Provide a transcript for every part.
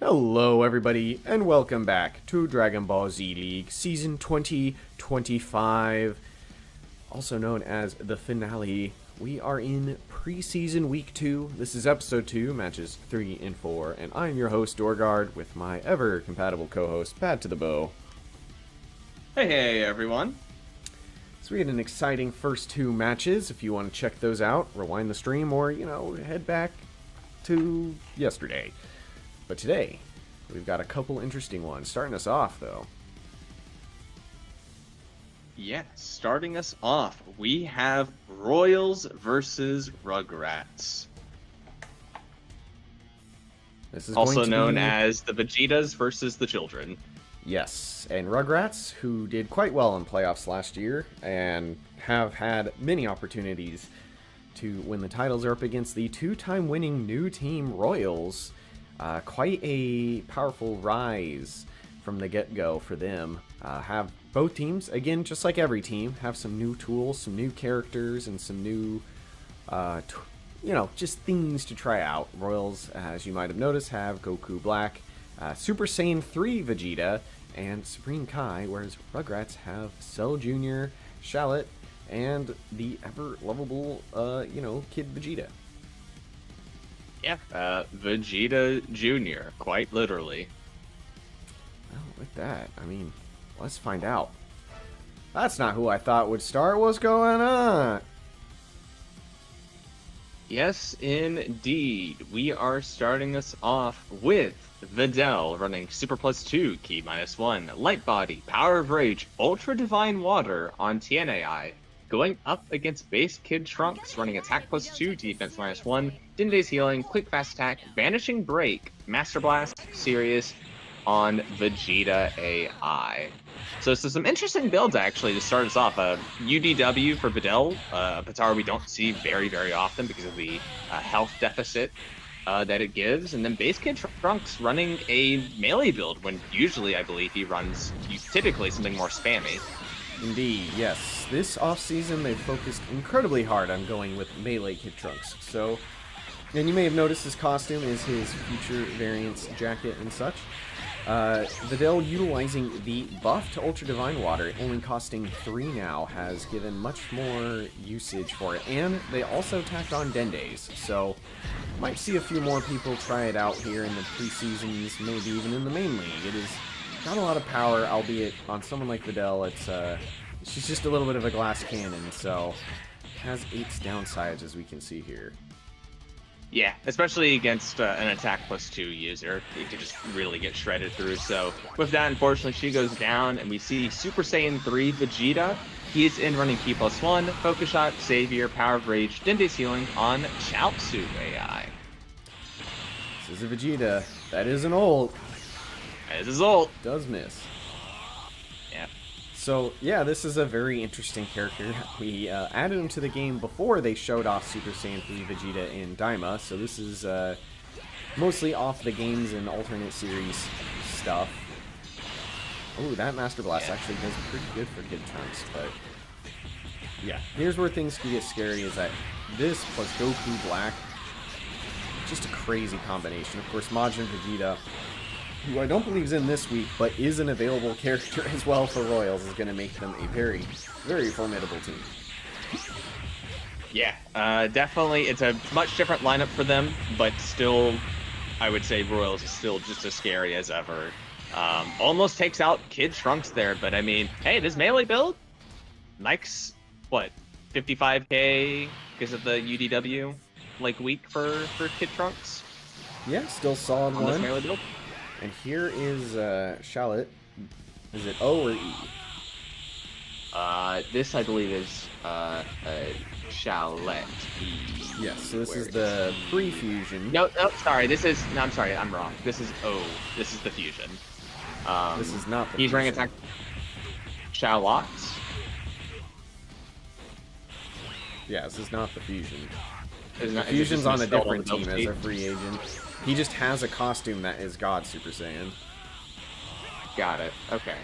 Hello everybody, and welcome back to DragonBallZ League Season 2025, also known as the finale. We are in preseason week 2. This is episode 2, matches 3 and 4, and I'm your host, Dorgard, with my ever-compatible co-host, Pad to the Bow. Hey everyone. So we had an exciting first 2 matches. If you want to check those out, rewind the stream, or, head back to yesterday. But today, we've got a couple interesting ones. Starting us off, though. Yes, starting us off, we have Royals versus Rugrats. This is also known as the Vegetas versus the Children. Yes, and Rugrats, who did quite well in playoffs last year, and have had many opportunities to win the titles, are up against the 2-time winning new team Royals. Quite a powerful rise from the get-go for them. Have both teams, again, just like every team, have some new tools, some new characters, and some new, just things to try out. Royals, as you might have noticed, have Goku Black, Super Saiyan 3 Vegeta, and Supreme Kai, whereas Rugrats have Cell Jr., Shallot, and the ever-lovable, Kid Vegeta. Yeah, Vegeta Jr., quite literally. Well, with that, let's find out. That's not who I thought would start. What's going on? Yes, indeed. We are starting us off with Videl running Super +2, Ki -1, Light Body, Power of Rage, Ultra Divine Water on TNAI. Going up against Base Kid Trunks, running Attack +2, Defense -1, Dinde's Healing, Quick Fast Attack, Vanishing Break, Master Blast, Sirius on Vegeta AI. So some interesting builds actually to start us off. UDW for Videl, Patara we don't see very, very often because of the health deficit that it gives. And then Base Kid Trunks running a melee build when usually I believe he runs typically something more spammy. Indeed, yes. This offseason, they've focused incredibly hard on going with melee Kid Trunks. So, and you may have noticed his costume is his future variants jacket and such. Videl utilizing the buff to Ultra Divine Water, only costing 3 now, has given much more usage for it. And they also tacked on Dende's, so might see a few more people try it out here in the preseasons, maybe even in the main league. It is got a lot of power, albeit on someone like Videl, she's just a little bit of a glass cannon, so has its downsides as we can see here. Yeah, especially against an Attack +2 user, you could just really get shredded through. So with that, unfortunately, she goes down, and we see Super Saiyan 3 Vegeta. He is in running Ki +1, Focus Shot, Savior, Power of Rage, Dinde's Healing on Chaozu AI. This is a Vegeta. That is an ult. As his ult. Does miss. Yeah. So, yeah, this is a very interesting character. We added him to the game before they showed off Super Saiyan 3 Vegeta in Daima, so this is mostly off the games and alternate series stuff. Oh, that Master Blast actually does pretty good for Kid Trunks, but yeah, here's where things can get scary, is that this plus Goku Black, just a crazy combination. Of course, Majin Vegeta, who I don't believe is in this week, but is an available character as well for Royals, is going to make them a very, very formidable team. Yeah, definitely. It's a much different lineup for them, but still, I would say Royals is still just as scary as ever. Almost takes out Kid Trunks there, but I mean, hey, this melee build, Mike's, 55k because of the UDW, week for Kid Trunks? Yeah, still solid on one. This melee build. And here is Shallot. Is it O or E? This I believe is Shallot E. Yes, so this is the pre-fusion. No, sorry. I'm sorry. I'm wrong. This is O. This is the fusion. This is not the He's fusion. running attack. Shallot. Yeah, this is not the fusion. The Fusion's on a different team as a free agent. He just has a costume that is God Super Saiyan. Got it. Okay.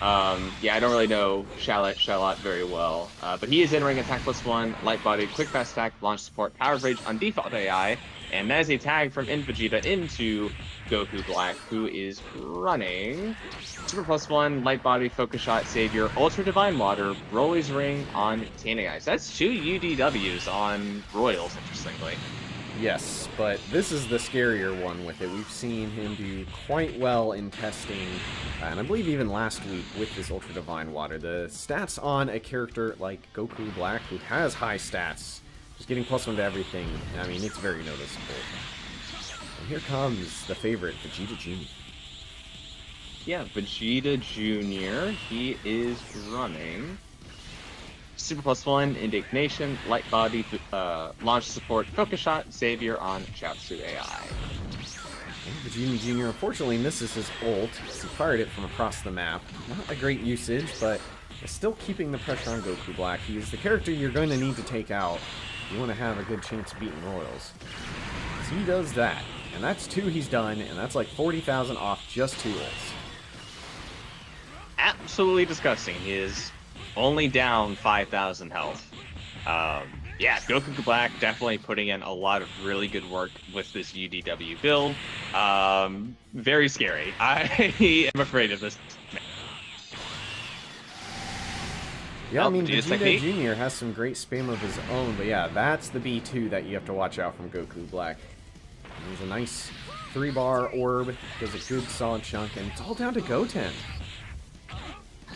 Yeah, I don't really know Shallot very well, but he is entering Attack +1, Light Body, Quick Fast Attack, Launch Support, Power of Rage on default AI, And that is a tag from Vegeta into Goku Black, who is running Super Plus One, Light Body, Focus Shot, Savior, Ultra Divine Water, Broly's Ring on Tenkaichi. So that's 2 UDWs on Royals, interestingly. Yes, but this is the scarier one with it. We've seen him do quite well in testing, and I believe even last week with this Ultra Divine Water. The stats on a character like Goku Black, who has high stats, just getting +1 to everything, I mean, it's very noticeable. And here comes the favorite, Vegeta Jr. Yeah, Vegeta Jr., he is running Super Plus One, Indignation, Light Body, Launch Support, Focus Shot, Savior on Chiaotzu AI. Vegeta Jr. unfortunately misses his ult, as he fired it from across the map. Not a great usage, but it's still keeping the pressure on Goku Black. He is the character you're going to need to take out if you want to have a good chance of beating Royals. So he does that, and that's 2 he's done, and that's like 40,000 off just 2 ults. Absolutely disgusting. He is only down 5,000 health. Yeah, Goku Black definitely putting in a lot of really good work with this UDW build. Very scary. I am afraid of this. Yeah, I mean, Vegeta Jr. has some great spam of his own, but yeah, that's the B2 that you have to watch out from Goku Black. There's a nice 3-bar orb, does a good solid chunk, and it's all down to Goten.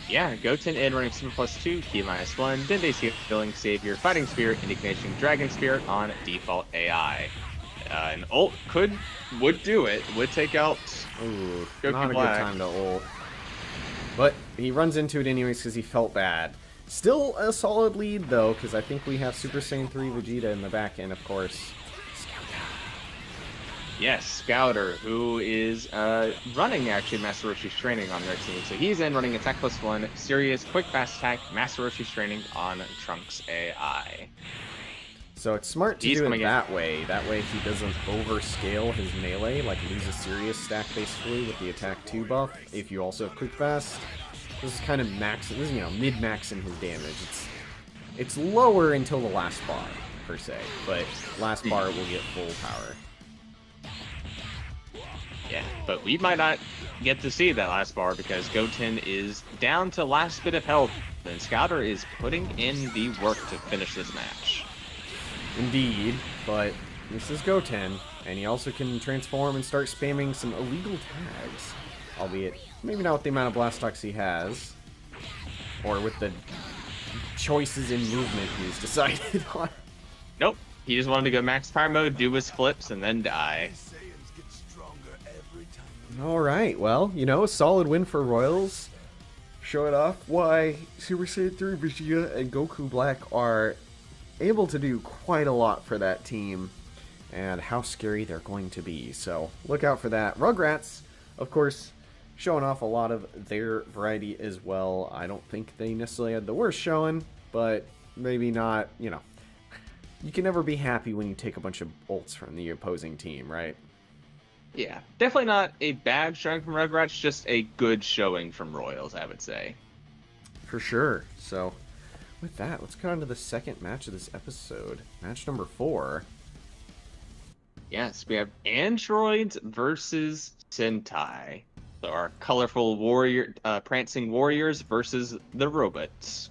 Yeah, Goten in running Super Plus 2, Ki -1, Dende Healing, Savior, Fighting Spirit, Indignation, Dragon Spirit on default AI. An ult would do it, would take out Ooh, Goku not Black. a good time to ult. But he runs into it anyways because he felt bad. Still a solid lead though, because I think we have Super Saiyan 3 Vegeta in the back end, of course. Yes, Scouter, who is running actually Master Roshi's training on their team. So he's in running Attack +1, Serious, Quick Fast Attack, Master Roshi's training on Trunks AI. So it's smart to do it that way. That way he doesn't overscale his melee, like lose a Serious stack basically with the Attack 2 buff. If you also have Quick Fast, this is kind of max. This is, you know, mid-maxing his damage. It's lower until the last bar per se, but last bar will get full power. Yeah, but we might not get to see that last bar because Goten is down to last bit of health, and Scouter is putting in the work to finish this match. Indeed, but this is Goten, and he also can transform and start spamming some illegal tags, albeit maybe not with the amount of Blastox he has, or with the choices in movement he's decided on. Nope, he just wanted to go max power mode, do his flips, and then die. Alright, well, you know, a solid win for Royals. Showing off why Super Saiyan 3 Vegeta and Goku Black are able to do quite a lot for that team, and how scary they're going to be. So, look out for that. Rugrats, of course, showing off a lot of their variety as well. I don't think they necessarily had the worst showing, but maybe not, you know. You can never be happy when you take a bunch of ults from the opposing team, right? Yeah, definitely not a bad showing from Rugrats, just a good showing from Royals, I would say. For sure. So, with that, let's go on to the second match of this episode. Match number 4. Yes, we have Androids versus Sentai. So our colorful warrior, prancing warriors versus the robots.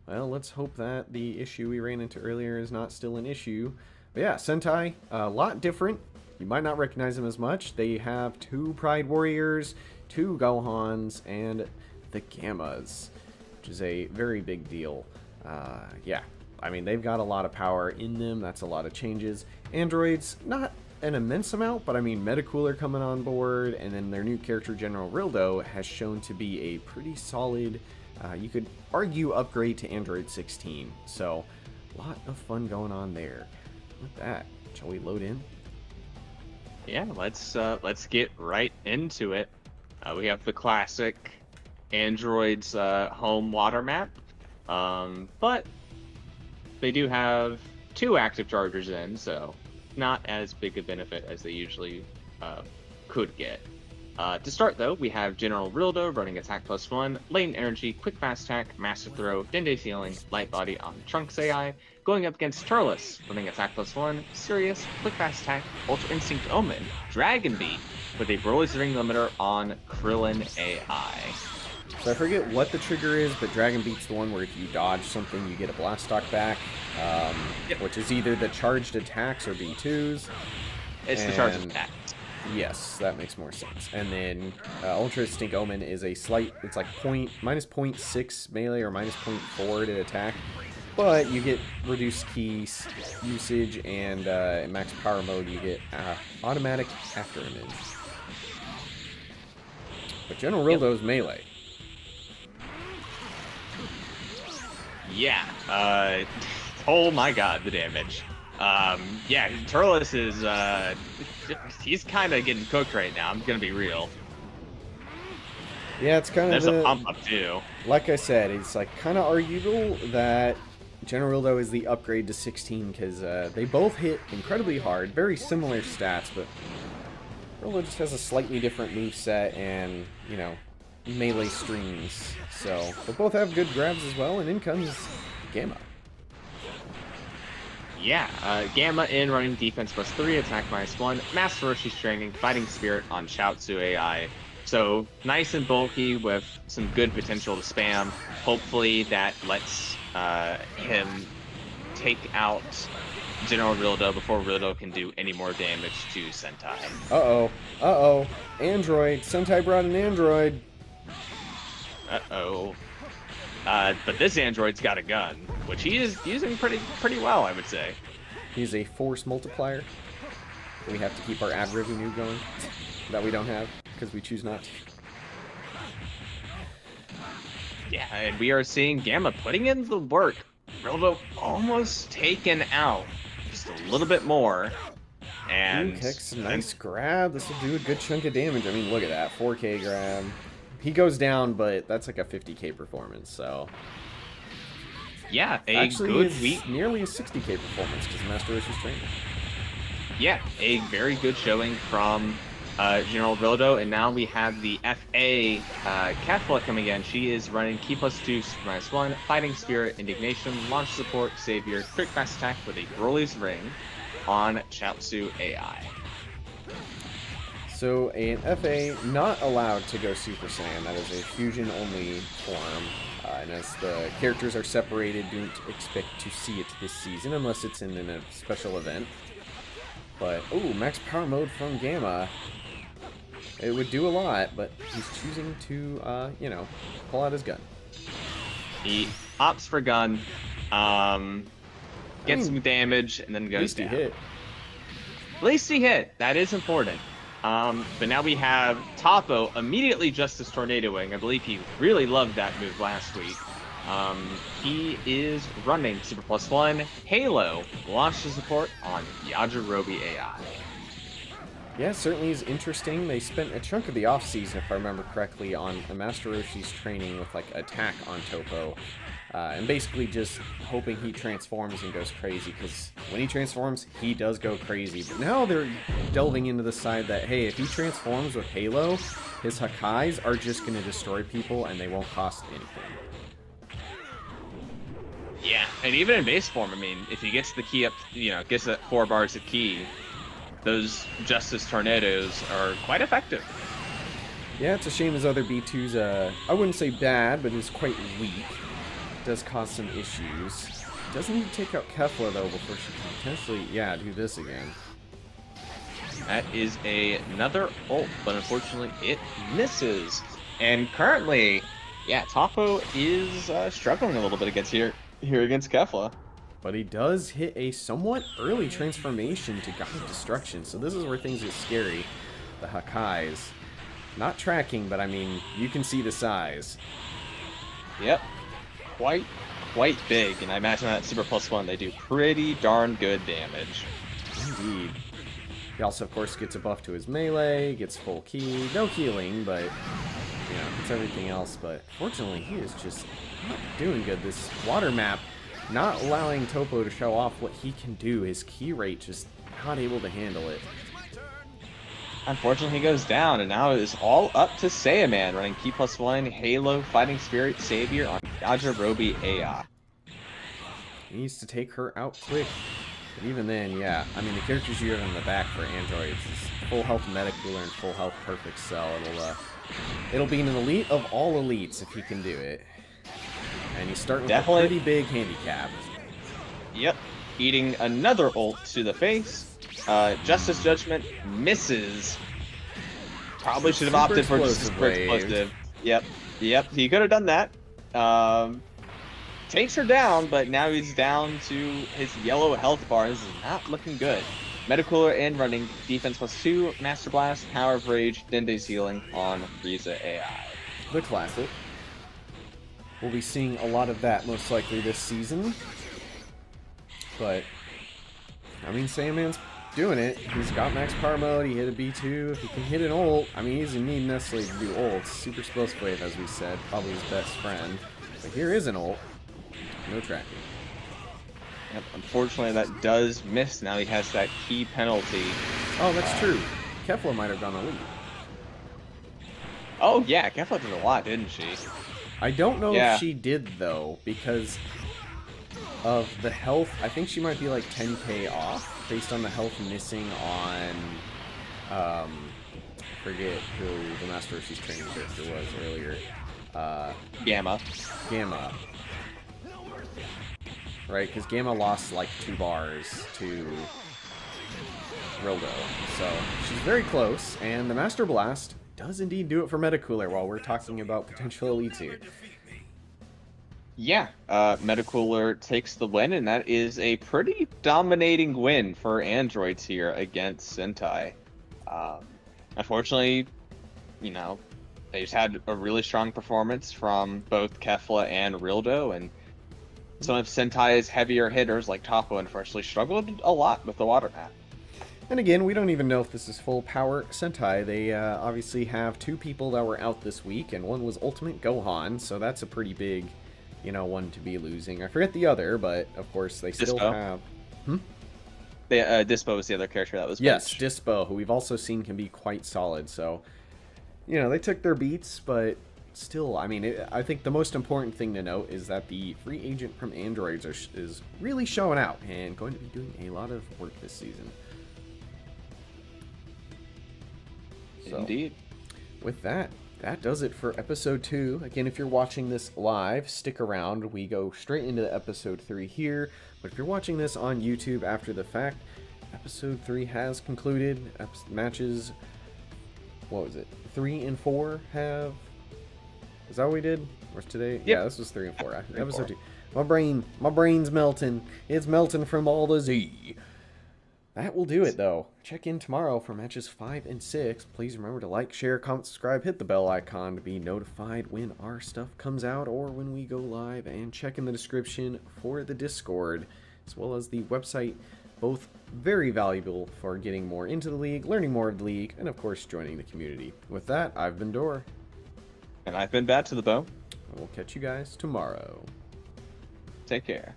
Well, let's hope that the issue we ran into earlier is not still an issue. But yeah, Sentai, a lot different. You might not recognize them as much. They have 2 Pride Warriors, 2 Gohans, and the Gammas, which is a very big deal. Yeah, I mean, they've got a lot of power in them. That's a lot of changes. Androids, not an immense amount, but I mean, Metacooler coming on board, and then their new character, General Rildo, has shown to be a pretty solid, you could argue, upgrade to Android 16. So, a lot of fun going on there. With that, shall we load in? Yeah, let's get right into it. We have the classic Android's home water map, but they do have 2 active chargers in, so not as big a benefit as they usually could get. To start though, we have General Rildo running Attack +1, Latent Energy, Quick Fast Attack, Master Throw, Dende Healing, Light Body on Trunks AI, going up against Turles, running Attack +1, Serious, Quick Fast Attack, Ultra Instinct Omen, Dragon Beat, with a Broly's Ring limiter on Krillin AI. So I forget what the trigger is, but Dragon Beat's the one where if you dodge something, you get a Blast Stock back, which is either the charged attacks or B2s. It's the charged attacks. Yes, that makes more sense. And then Ultra Instinct Omen is a slight, it's like minus 0.6 melee or minus 0.4 to attack. But you get reduced key usage, and in max power mode you get automatic after image. But General Rildo's melee. Yeah, oh my god, the damage. Yeah, Turles is, he's kind of getting cooked right now, I'm gonna be real. Yeah, it's kind of There's a pump up too. Like I said, it's like kind of arguable that General Rildo is the upgrade to 16, because they both hit incredibly hard, very similar stats, but Rildo just has a slightly different moveset and, you know, melee strings. So, they both have good grabs as well, and in comes Gamma. Yeah, Gamma in running defense +3, attack -1, Master Roshi's training, fighting spirit on Chaozu AI. So nice and bulky with some good potential to spam. Hopefully that lets him take out General Rildo before Rildo can do any more damage to Sentai. Uh-oh. Uh-oh. Android. Sentai brought an android. Uh-oh. But this android's got a gun, which he is using pretty well, I would say. He's a force multiplier. We have to keep our ad revenue going. That we don't have, because we choose not to. Yeah, and we are seeing Gamma putting in the work. Rildo almost taken out. Just a little bit more. And Kicks, nice grab. This will do a good chunk of damage. I mean, look at that. 4K grab. He goes down, but that's like a 50K performance, so... Yeah, Actually, it's nearly a 60K performance, because Master Roshi's training. Yeah, a very good showing from General Rildo, and now we have the FA Kefla coming in. She is running Key +2, Super -1, Fighting Spirit, Indignation, Launch Support, Savior, Quick Fast Attack with a Broly's Ring on Chaozu AI. So, an FA not allowed to go Super Saiyan. That is a fusion-only form. And as the characters are separated, don't expect to see it this season unless it's in a special event. But, ooh, max power mode from Gamma. It would do a lot, but he's choosing to, you know, pull out his gun. He opts for gun, gets some damage, and then goes down. At least he hit. At least he hit. That is important. But now we have Topo immediately Justice Tornadoing. I believe he really loved that move last week. He is running Super +1, Halo, launch to support on Yajirobe AI. Yeah, certainly is interesting. They spent a chunk of the offseason, if I remember correctly, on Master Roshi's training with, like, attack on Topo. And basically just hoping he transforms and goes crazy, because when he transforms, he does go crazy. But now they're delving into the side that, hey, if he transforms with Halo, his Hakais are just going to destroy people and they won't cost anything. Yeah, and even in base form, I mean, if he gets the key up, you know, gets that 4 bars of key, those Justice Tornadoes are quite effective. Yeah, it's a shame his other B2's, I wouldn't say bad, but is quite weak. Does cause some issues. Doesn't need to take out Kefla, though, before she can potentially, yeah, do this again. That is another ult, but unfortunately it misses. And currently, yeah, Topo is struggling a little bit against here against Kefla. But he does hit a somewhat early transformation to God of Destruction, so this is where things get scary. The Hakais. Not tracking, but I mean, you can see the size. Yep. Quite big, and I imagine that Super +1 they do pretty darn good damage. Indeed. He also, of course, gets a buff to his melee, gets full key, no healing, but, you know, it's everything else. But fortunately, he is just not doing good. This water map not allowing Topo to show off what he can do. His key rate just not able to handle it. Unfortunately, he goes down, and now it is all up to Saiyaman, running Key +1, Halo, Fighting Spirit, Savior on Yajirobe AI. He needs to take her out quick. But even then, yeah. I mean, the characters you have in the back for androids is full health Metacooler and full health Perfect Cell. It'll be an elite of all elites if he can do it. And he's starting with a pretty big handicap. Yep. Eating another ult to the face. Justice Judgment misses. Probably should have opted for just a super explosive. Yep. He could have done that. Takes her down, but now he's down to his yellow health bar. This is not looking good. Metacooler and running, defense +2, Master Blast, Power of Rage, Dende's healing on Frieza AI. The classic. We'll be seeing a lot of that most likely this season. But, I mean, Sandman's doing it. He's got max power mode, he hit a B2. If he can hit an ult, I mean, he doesn't need necessarily to do ults. Super Explosive Wave, as we said, probably his best friend. But here is an ult. No tracking. Yep, unfortunately, that does miss. Now he has that key penalty. Oh, that's true. Kefla might have gone elite. Oh, yeah, Kefla did a lot, didn't she? I don't know if she did, though, because of the health. I think she might be like 10k off, based on the health missing on, I forget who the Master Versus training character was earlier. Gamma. Right, because Gamma lost like 2 bars to Rildo. So she's very close, and the Master Blast does indeed do it for Metacooler while we're talking about potential elites here. Yeah, Metacooler takes the win, and that is a pretty dominating win for androids here against Sentai. Unfortunately, you know, they just had a really strong performance from both Kefla and Rildo, and some of Sentai's heavier hitters, like Toppo, unfortunately struggled a lot with the water map. And again, we don't even know if this is full power Sentai. They obviously have 2 people that were out this week, and one was Ultimate Gohan, so that's a pretty big, you know, one to be losing. I forget the other, but of course they still have... Dispo was the other character that was benched. Yes, Dispo, who we've also seen can be quite solid, so... You know, they took their beats, but... Still, I mean, I think the most important thing to note is that the free agent from Androids is really showing out and going to be doing a lot of work this season. So, indeed. With that does it for episode 2. Again, if you're watching this live, stick around. We go straight into episode 3 here. But if you're watching this on YouTube after the fact, episode 3 has concluded. Matches, what was it? 3 and 4 have... Is that what we did? Or today? Yep. Yeah, this was 3 and 4. Episode 2. My brain's melting. It's melting from all the Z. That will do it, though. Check in tomorrow for matches 5 and 6. Please remember to like, share, comment, subscribe, hit the bell icon to be notified when our stuff comes out or when we go live, and check in the description for the Discord, as well as the website. Both very valuable for getting more into the league, learning more of the league, and of course joining the community. With that, I've been Dor. And I've been Bad to the Bone. We'll catch you guys tomorrow. Take care.